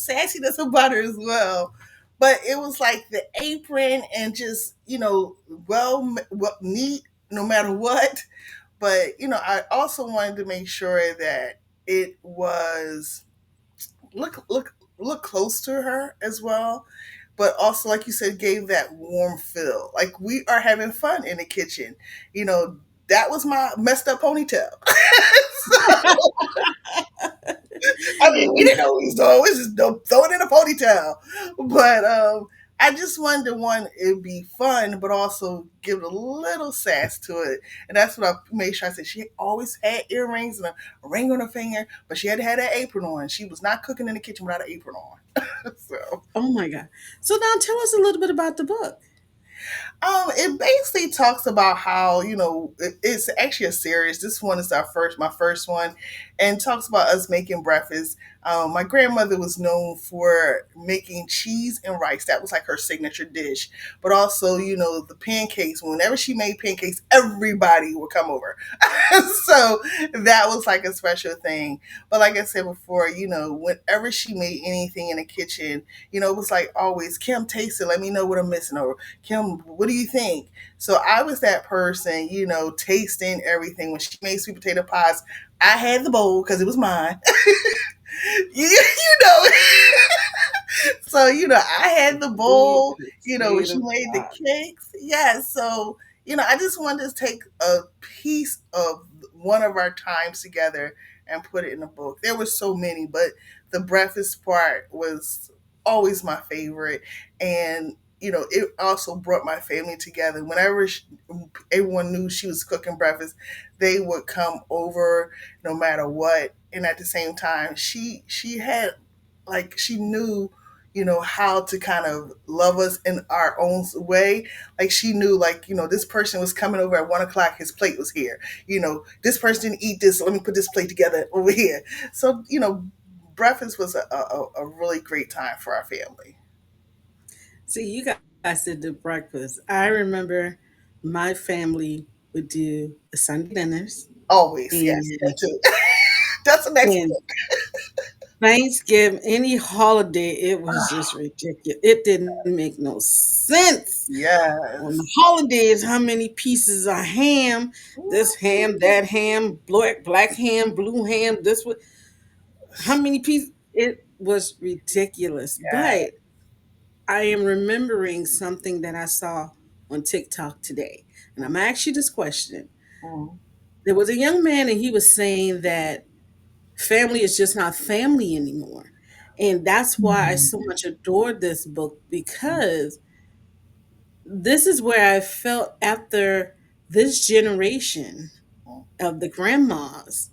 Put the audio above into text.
sassiness about her as well. But it was like the apron and just, well neat no matter what. But, I also wanted to make sure that it was look close to her as well, but also like you said, gave that warm feel like we are having fun in the kitchen. you know that was my messed up ponytail. I mean, we didn't know what we was doing. We was just throw it in a ponytail. But I just wanted to one it be fun, but also give it a little sass to it. And that's what I made sure I said. She always had earrings and a ring on her finger, but she had to have that apron on. She was not cooking in the kitchen without an apron on. So Oh my God. So now tell us a little bit about the book. It basically talks about how it's actually a series. This one is my first one, and talks about us making breakfast. My grandmother was known for making cheese and rice. That was like her signature dish. But also, the pancakes. Whenever she made pancakes, everybody would come over. So that was like a special thing. But like I said before, whenever she made anything in the kitchen, it was like always, Kim, taste it. Let me know what I'm missing, or Kim, what do you think? So I was that person, tasting everything. When she made sweet potato pies, I had the bowl because it was mine. you know. So, I had the Sweet bowl, when she potato made the pie. cakes. Yeah. So, I just wanted to take a piece of one of our times together and put it in a book. There were so many, but the breakfast part was always my favorite. And, it also brought my family together. Whenever everyone knew she was cooking breakfast, they would come over no matter what. And at the same time, she had, like, she knew, how to kind of love us in our own way. Like, she knew, like, this person was coming over at 1 o'clock, his plate was here. This person didn't eat this, so let me put this plate together over here. So, breakfast was a really great time for our family. See, you guys did the breakfast. I remember my family would do the Sunday dinners, Always, yes, that and too. That's the next and book. Thanksgiving, any holiday, it was just ridiculous. It didn't make no sense. On the Yes. holidays, how many pieces of ham? This ham, that ham, black ham, blue ham. This was how many pieces? It was ridiculous. Yeah. But I am remembering something that I saw on TikTok today, and I'm asking this question. Mm. There was a young man, and he was saying that family is just not family anymore. And that's why I so much adored this book, because this is where I felt after this generation of the grandmas,